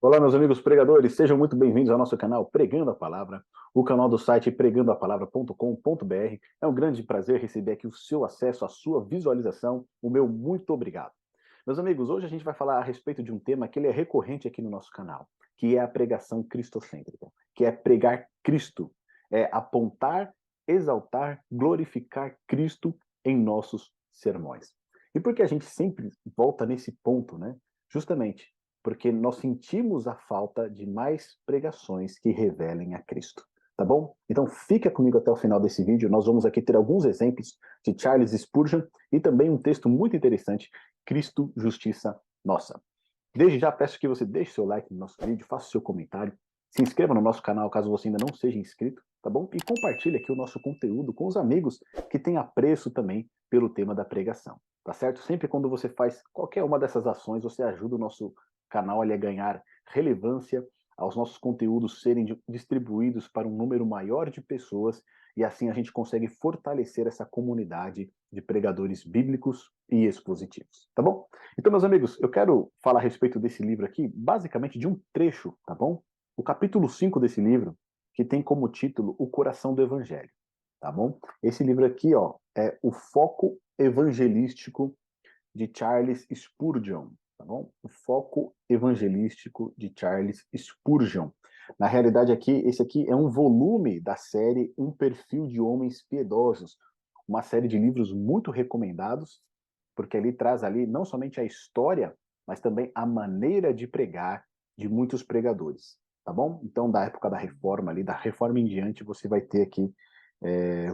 Olá, meus amigos pregadores, sejam muito bem-vindos ao nosso canal Pregando a Palavra, o canal do site pregandoapalavra.com.br. É um grande prazer receber aqui o seu acesso, a sua visualização, o meu muito obrigado. Meus amigos, hoje a gente vai falar a respeito de um tema que ele é recorrente aqui no nosso canal, que é a pregação cristocêntrica, que é pregar Cristo, é apontar, exaltar, glorificar Cristo em nossos sermões. E por que a gente sempre volta nesse ponto, né? Justamente porque nós sentimos a falta de mais pregações que revelem a Cristo. Tá bom? Então fica comigo até o final desse vídeo, nós vamos aqui ter alguns exemplos de Charles Spurgeon e também um texto muito interessante, Cristo, Justiça Nossa. Desde já peço que você deixe seu like no nosso vídeo, faça seu comentário, se inscreva no nosso canal caso você ainda não seja inscrito, tá bom? E compartilhe aqui o nosso conteúdo com os amigos que têm apreço também pelo tema da pregação, tá certo? Sempre quando você faz qualquer uma dessas ações, você ajuda o nosso canal ali a ganhar relevância, aos nossos conteúdos serem distribuídos para um número maior de pessoas e assim a gente consegue fortalecer essa comunidade de pregadores bíblicos e expositivos, tá bom? Então, meus amigos, eu quero falar a respeito desse livro aqui, basicamente de um trecho, tá bom? O capítulo 5 desse livro, que tem como título O Coração do Evangelho, tá bom? Esse livro aqui, ó, é O Foco Evangelístico de Charles Spurgeon, tá bom? O Foco Evangelístico de Charles Spurgeon. Na realidade, esse aqui é um volume da série Um Perfil de Homens Piedosos, uma série de livros muito recomendados, porque ele traz ali não somente a história, mas também a maneira de pregar de muitos pregadores, tá bom? Então, da época da Reforma ali, da Reforma em diante, você vai ter aqui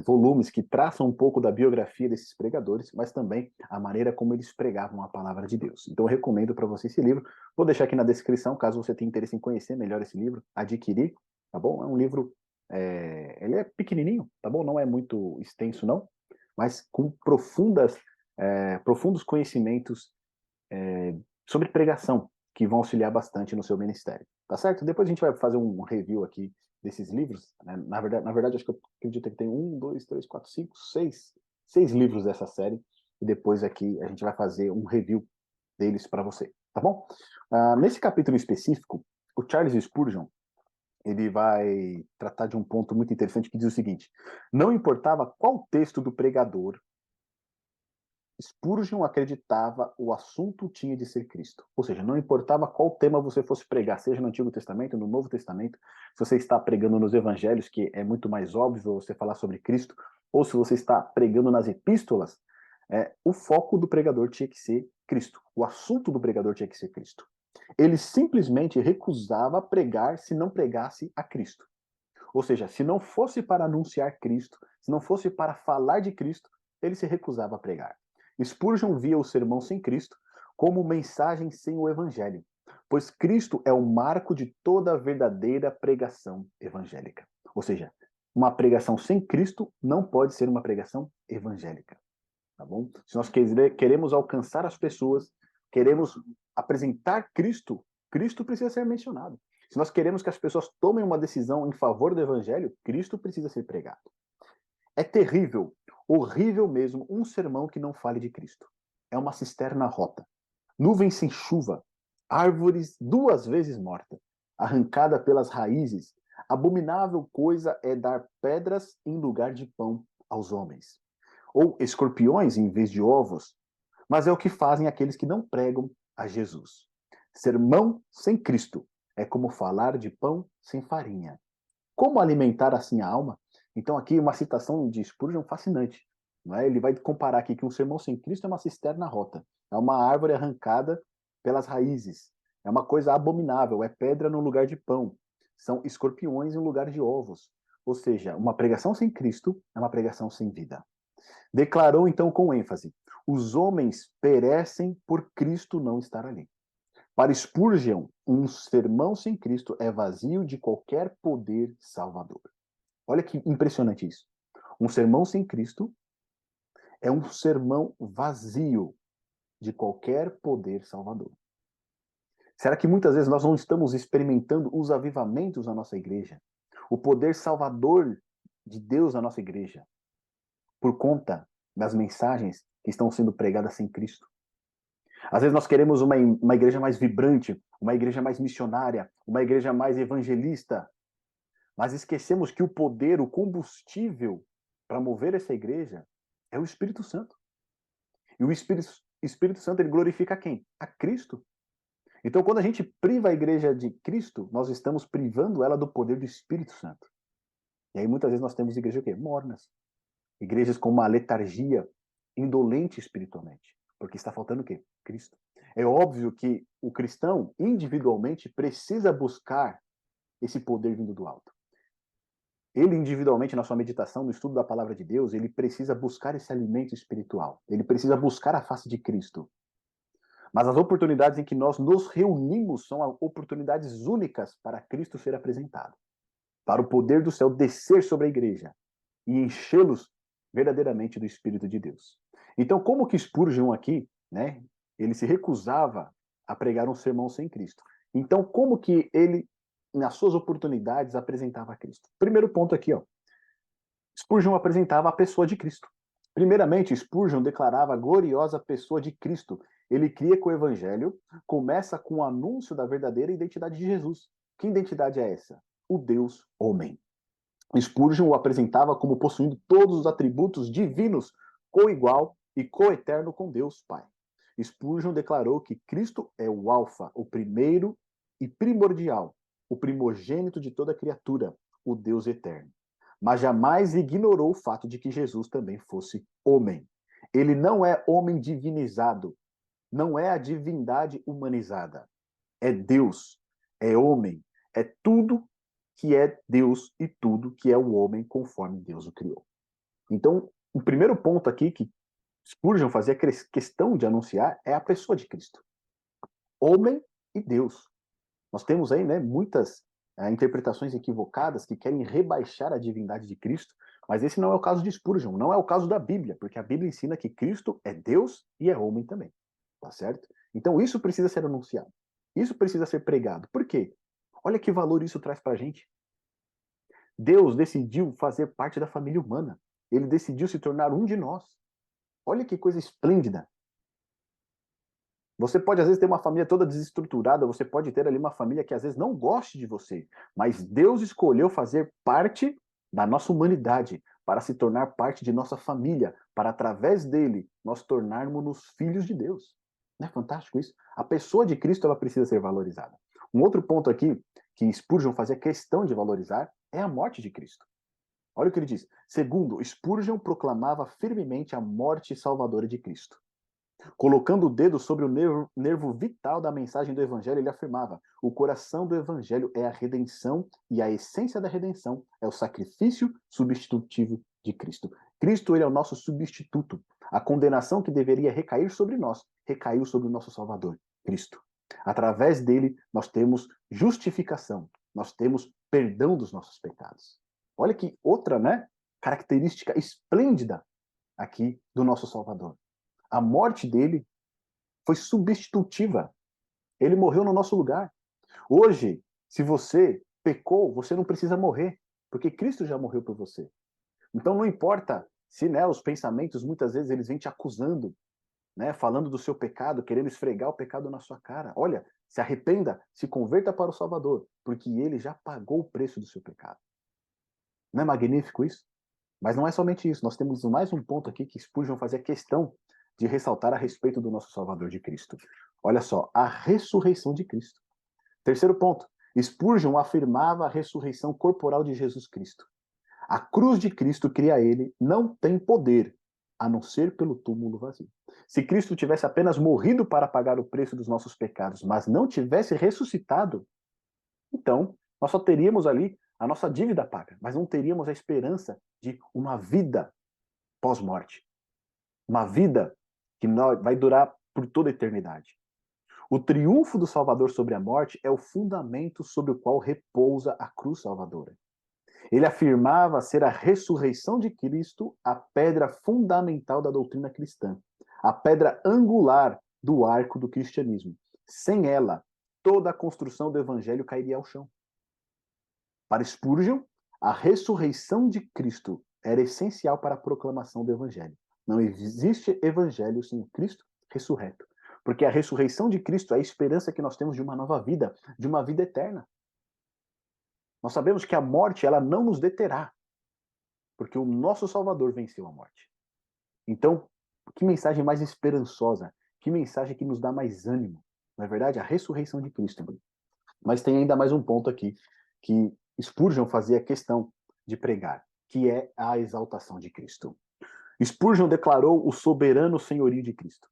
volumes que traçam um pouco da biografia desses pregadores, mas também a maneira como eles pregavam a palavra de Deus. Então, eu recomendo para você esse livro. Vou deixar aqui na descrição, caso você tenha interesse em conhecer melhor esse livro, adquirir, tá bom? É um livro, ele é pequenininho, tá bom? Não é muito extenso, não, mas com profundos conhecimentos sobre pregação, que vão auxiliar bastante no seu ministério. Tá certo? Depois a gente vai fazer um review aqui desses livros. Né? Na verdade, acho que eu acredito que tem um, dois, três, quatro, cinco, seis livros dessa série. E depois aqui a gente vai fazer um review deles para você. Tá bom? Nesse capítulo específico, o Charles Spurgeon, ele vai tratar de um ponto muito interessante que diz o seguinte: não importava qual texto do pregador, Spurgeon acreditava o assunto tinha de ser Cristo. Ou seja, não importava qual tema você fosse pregar, seja no Antigo Testamento, no Novo Testamento, se você está pregando nos Evangelhos, que é muito mais óbvio você falar sobre Cristo, ou se você está pregando nas epístolas, o foco do pregador tinha que ser Cristo. O assunto do pregador tinha que ser Cristo. Ele simplesmente recusava pregar se não pregasse a Cristo. Ou seja, se não fosse para anunciar Cristo, se não fosse para falar de Cristo, ele se recusava a pregar. Spurgeon via o sermão sem Cristo como mensagem sem o evangelho, pois Cristo é o marco de toda a verdadeira pregação evangélica. Ou seja, uma pregação sem Cristo não pode ser uma pregação evangélica, tá bom? Se nós queremos alcançar as pessoas, queremos apresentar Cristo, Cristo precisa ser mencionado. Se nós queremos que as pessoas tomem uma decisão em favor do evangelho, Cristo precisa ser pregado. É terrível, horrível mesmo, um sermão que não fale de Cristo. É uma cisterna rota, nuvens sem chuva, árvores duas vezes morta, arrancada pelas raízes. Abominável coisa é dar pedras em lugar de pão aos homens. Ou escorpiões em vez de ovos. Mas é o que fazem aqueles que não pregam a Jesus. Sermão sem Cristo é como falar de pão sem farinha. Como alimentar assim a alma? Então, aqui uma citação de Spurgeon fascinante. Não é? Ele vai comparar aqui que um sermão sem Cristo é uma cisterna rota, é uma árvore arrancada pelas raízes, é uma coisa abominável, é pedra no lugar de pão, são escorpiões em lugar de ovos. Ou seja, uma pregação sem Cristo é uma pregação sem vida. Declarou então com ênfase: os homens perecem por Cristo não estar ali. Para Spurgeon, um sermão sem Cristo é vazio de qualquer poder salvador. Olha que impressionante isso. Um sermão sem Cristo é um sermão vazio de qualquer poder salvador. Será que muitas vezes nós não estamos experimentando os avivamentos na nossa igreja? O poder salvador de Deus na nossa igreja, por conta das mensagens que estão sendo pregadas sem Cristo? Às vezes nós queremos uma igreja mais vibrante, uma igreja mais missionária, uma igreja mais evangelista, mas esquecemos que o poder, o combustível para mover essa igreja é o Espírito Santo. E o Espírito Santo, ele glorifica quem? A Cristo. Então, quando a gente priva a igreja de Cristo, nós estamos privando ela do poder do Espírito Santo. E aí, muitas vezes, nós temos igrejas o quê? Mornas. Igrejas com uma letargia, indolente espiritualmente. Porque está faltando o quê? Cristo. É óbvio que o cristão, individualmente, precisa buscar esse poder vindo do alto. Ele, individualmente, na sua meditação, no estudo da palavra de Deus, ele precisa buscar esse alimento espiritual. Ele precisa buscar a face de Cristo. Mas as oportunidades em que nós nos reunimos são oportunidades únicas para Cristo ser apresentado. Para o poder do céu descer sobre a igreja e enchê-los verdadeiramente do Espírito de Deus. Então, como que Spurgeon aqui, né, ele se recusava a pregar um sermão sem Cristo. Então, como que ele, nas suas oportunidades, apresentava a Cristo? Primeiro ponto aqui, ó. Spurgeon apresentava a pessoa de Cristo. Primeiramente, Spurgeon declarava a gloriosa pessoa de Cristo. Ele cria que o evangelho começa com o anúncio da verdadeira identidade de Jesus. Que identidade é essa? O Deus homem. Spurgeon o apresentava como possuindo todos os atributos divinos, coigual e coeterno com Deus Pai. Spurgeon declarou que Cristo é o Alfa, o primeiro e primordial, o primogênito de toda criatura, o Deus eterno. Mas jamais ignorou o fato de que Jesus também fosse homem. Ele não é homem divinizado, não é a divindade humanizada. É Deus, é homem, é tudo que é Deus e tudo que é o homem conforme Deus o criou. Então, o primeiro ponto aqui que Spurgeon fazia questão de anunciar é a pessoa de Cristo. Homem e Deus. Nós temos aí, né, muitas interpretações equivocadas que querem rebaixar a divindade de Cristo, mas esse não é o caso de Spurgeon, não é o caso da Bíblia, porque a Bíblia ensina que Cristo é Deus e é homem também, tá certo? Então isso precisa ser anunciado, isso precisa ser pregado. Por quê? Olha que valor isso traz pra gente. Deus decidiu fazer parte da família humana, ele decidiu se tornar um de nós. Olha que coisa esplêndida. Você pode, às vezes, ter uma família toda desestruturada, você pode ter ali uma família que, às vezes, não goste de você, mas Deus escolheu fazer parte da nossa humanidade, para se tornar parte de nossa família, para, através dele, nós tornarmos-nos filhos de Deus. Não é fantástico isso? A pessoa de Cristo, ela precisa ser valorizada. Um outro ponto aqui, que Spurgeon fazia questão de valorizar, é a morte de Cristo. Olha o que ele diz. Segundo, Spurgeon proclamava firmemente a morte salvadora de Cristo. Colocando o dedo sobre o nervo vital da mensagem do Evangelho, ele afirmava: o coração do Evangelho é a redenção e a essência da redenção é o sacrifício substitutivo de Cristo. Cristo, ele é o nosso substituto. A condenação que deveria recair sobre nós, recaiu sobre o nosso Salvador, Cristo. Através dele, nós temos justificação, nós temos perdão dos nossos pecados. Olha que outra, né, característica esplêndida aqui do nosso Salvador. A morte dele foi substitutiva. Ele morreu no nosso lugar. Hoje, se você pecou, você não precisa morrer, porque Cristo já morreu por você. Então não importa se, né, os pensamentos muitas vezes eles vêm te acusando, né, falando do seu pecado, querendo esfregar o pecado na sua cara. Olha, se arrependa, se converta para o Salvador, porque ele já pagou o preço do seu pecado. Não é magnífico isso? Mas não é somente isso. Nós temos mais um ponto aqui que Spurgeon fazia questão de ressaltar a respeito do nosso Salvador de Cristo. Olha só, a ressurreição de Cristo. Terceiro ponto, Spurgeon afirmava a ressurreição corporal de Jesus Cristo. A cruz de Cristo, cria ele, não tem poder, a não ser pelo túmulo vazio. Se Cristo tivesse apenas morrido para pagar o preço dos nossos pecados, mas não tivesse ressuscitado, então nós só teríamos ali a nossa dívida paga, mas não teríamos a esperança de uma vida pós-morte. Uma vida que vai durar por toda a eternidade. O triunfo do Salvador sobre a morte é o fundamento sobre o qual repousa a cruz salvadora. Ele afirmava ser a ressurreição de Cristo a pedra fundamental da doutrina cristã, a pedra angular do arco do cristianismo. Sem ela, toda a construção do evangelho cairia ao chão. Para Spurgeon, a ressurreição de Cristo era essencial para a proclamação do evangelho. Não existe evangelho sem Cristo ressurreto. Porque a ressurreição de Cristo é a esperança que nós temos de uma nova vida, de uma vida eterna. Nós sabemos que a morte, ela não nos deterá, porque o nosso Salvador venceu a morte. Então, que mensagem mais esperançosa, que mensagem que nos dá mais ânimo, não é verdade? A ressurreição de Cristo. Mas tem ainda mais um ponto aqui, que Spurgeon fazia questão de pregar, que é a exaltação de Cristo. Spurgeon declarou o soberano senhorio de Cristo.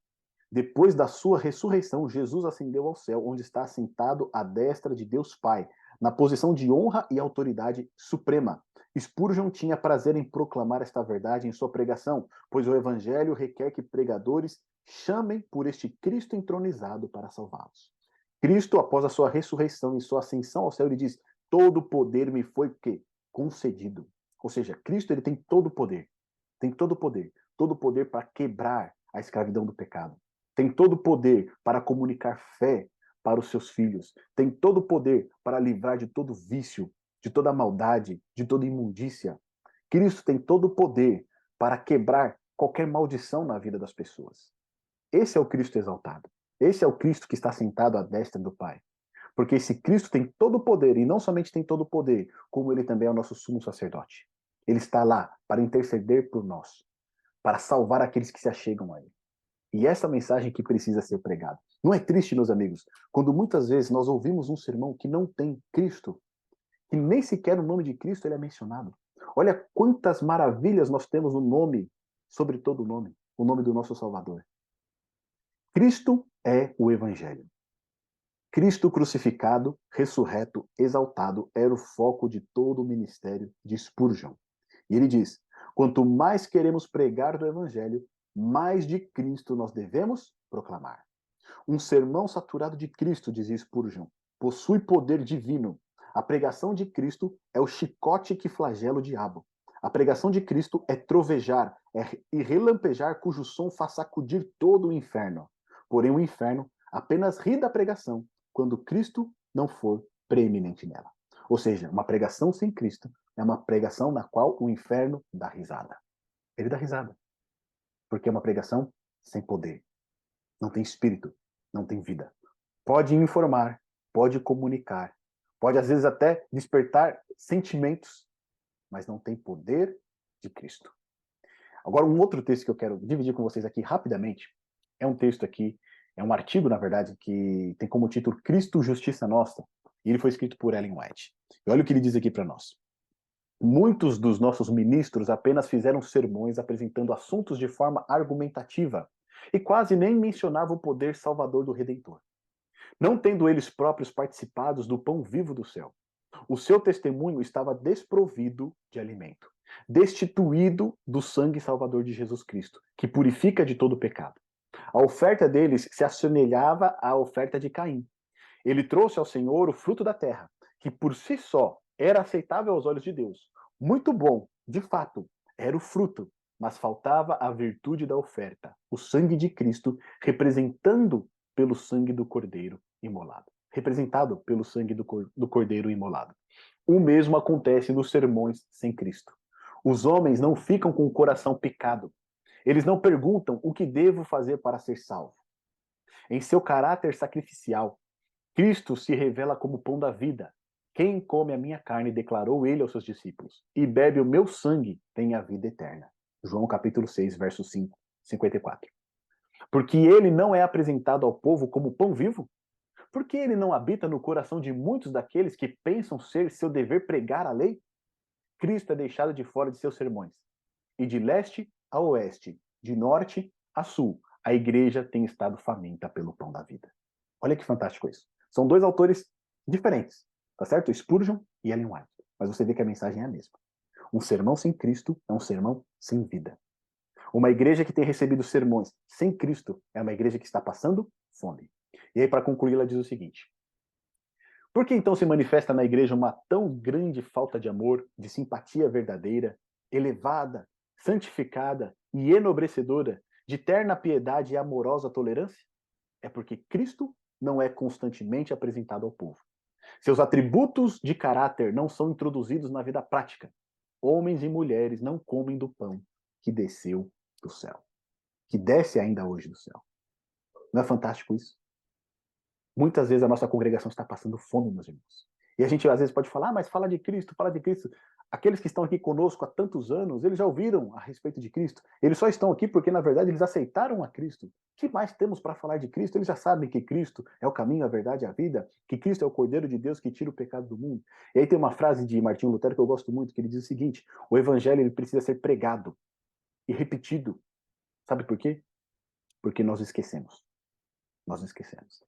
Depois da sua ressurreição, Jesus ascendeu ao céu, onde está assentado à destra de Deus Pai, na posição de honra e autoridade suprema. Spurgeon tinha prazer em proclamar esta verdade em sua pregação, pois o evangelho requer que pregadores chamem por este Cristo entronizado para salvá-los. Cristo, após a sua ressurreição e sua ascensão ao céu, ele diz: todo poder me foi que concedido. Ou seja, Cristo ele tem todo o poder. Tem todo o poder para quebrar a escravidão do pecado. Tem todo o poder para comunicar fé para os seus filhos. Tem todo o poder para livrar de todo vício, de toda maldade, de toda imundícia. Cristo tem todo o poder para quebrar qualquer maldição na vida das pessoas. Esse é o Cristo exaltado. Esse é o Cristo que está sentado à destra do Pai. Porque esse Cristo tem todo o poder, e não somente tem todo o poder, como ele também é o nosso sumo sacerdote. Ele está lá para interceder por nós, para salvar aqueles que se achegam a ele. E essa mensagem que precisa ser pregada. Não é triste, meus amigos, quando muitas vezes nós ouvimos um sermão que não tem Cristo, que nem sequer o nome de Cristo ele é mencionado. Olha quantas maravilhas nós temos no nome, sobre todo o nome do nosso Salvador. Cristo é o Evangelho. Cristo crucificado, ressurreto, exaltado, era o foco de todo o ministério de Spurgeon. E ele diz: quanto mais queremos pregar do Evangelho, mais de Cristo nós devemos proclamar. Um sermão saturado de Cristo, dizia Spurgeon, possui poder divino. A pregação de Cristo é o chicote que flagela o diabo. A pregação de Cristo é trovejar e relampejar cujo som faz sacudir todo o inferno. Porém, o inferno apenas ri da pregação quando Cristo não for preeminente nela. Ou seja, uma pregação sem Cristo é uma pregação na qual o inferno dá risada. Ele dá risada. Porque é uma pregação sem poder. Não tem espírito, não tem vida. Pode informar, pode comunicar, pode às vezes até despertar sentimentos, mas não tem poder de Cristo. Agora, um outro texto que eu quero dividir com vocês aqui rapidamente, é um texto aqui, é um artigo, na verdade, que tem como título Cristo, Justiça Nossa, e ele foi escrito por Ellen White. E olha o que ele diz aqui para nós. Muitos dos nossos ministros apenas fizeram sermões apresentando assuntos de forma argumentativa e quase nem mencionavam o poder salvador do Redentor, não tendo eles próprios participados do pão vivo do céu. O seu testemunho estava desprovido de alimento, destituído do sangue salvador de Jesus Cristo, que purifica de todo pecado. A oferta deles se assemelhava à oferta de Caim. Ele trouxe ao Senhor o fruto da terra, que por si só era aceitável aos olhos de Deus. Muito bom, de fato, era o fruto, mas faltava a virtude da oferta, o sangue de Cristo, representando pelo sangue do Cordeiro imolado. Representado pelo sangue do Cordeiro imolado. O mesmo acontece nos sermões sem Cristo. Os homens não ficam com o coração picado. Eles não perguntam o que devo fazer para ser salvo. Em seu caráter sacrificial, Cristo se revela como pão da vida. Quem come a minha carne, declarou ele aos seus discípulos, e bebe o meu sangue, tem a vida eterna. João capítulo 6, verso 5, 54. Porque ele não é apresentado ao povo como pão vivo? Porque ele não habita no coração de muitos daqueles que pensam ser seu dever pregar a lei? Cristo é deixado de fora de seus sermões. E de leste a oeste, de norte a sul, a igreja tem estado faminta pelo pão da vida. Olha que fantástico isso. São dois autores diferentes, tá certo? Spurgeon e Ellen White. Mas você vê que a mensagem é a mesma. Um sermão sem Cristo é um sermão sem vida. Uma igreja que tem recebido sermões sem Cristo é uma igreja que está passando fome. E aí, para concluir, ela diz o seguinte: por que então se manifesta na igreja uma tão grande falta de amor, de simpatia verdadeira, elevada, santificada e enobrecedora, de terna piedade e amorosa tolerância? É porque Cristo não é constantemente apresentado ao povo. Seus atributos de caráter não são introduzidos na vida prática. Homens e mulheres não comem do pão que desceu do céu, que desce ainda hoje do céu. Não é fantástico isso? Muitas vezes a nossa congregação está passando fome, meus irmãos. E a gente às vezes pode falar, mas fala de Cristo, fala de Cristo. Aqueles que estão aqui conosco há tantos anos, eles já ouviram a respeito de Cristo. Eles só estão aqui porque, na verdade, eles aceitaram a Cristo. O que mais temos para falar de Cristo? Eles já sabem que Cristo é o caminho, a verdade e a vida, que Cristo é o Cordeiro de Deus que tira o pecado do mundo. E aí tem uma frase de Martinho Lutero que eu gosto muito, que ele diz o seguinte: o evangelho ele precisa ser pregado e repetido. Sabe por quê? Porque nós esquecemos. Nós esquecemos.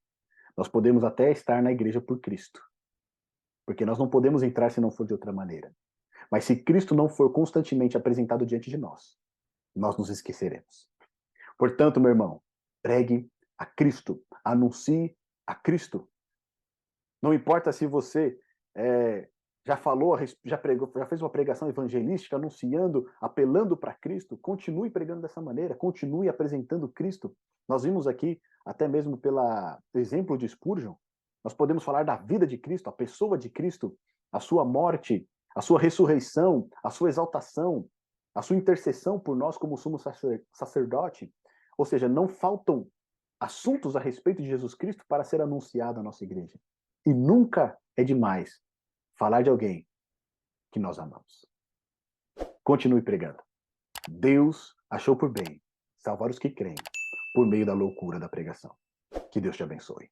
Nós podemos até estar na igreja por Cristo, porque nós não podemos entrar se não for de outra maneira. Mas se Cristo não for constantemente apresentado diante de nós, nós nos esqueceremos. Portanto, meu irmão, pregue a Cristo, anuncie a Cristo. Não importa se você já falou, já pregou, já fez uma pregação evangelística, anunciando, apelando para Cristo, continue pregando dessa maneira, continue apresentando Cristo. Nós vimos aqui, até mesmo pelo exemplo de Spurgeon, nós podemos falar da vida de Cristo, a pessoa de Cristo, a sua morte, a sua ressurreição, a sua exaltação, a sua intercessão por nós como sumo sacerdote. Ou seja, não faltam assuntos a respeito de Jesus Cristo para ser anunciado à nossa igreja. E nunca é demais falar de alguém que nós amamos. Continue pregando. Deus achou por bem salvar os que creem por meio da loucura da pregação. Que Deus te abençoe.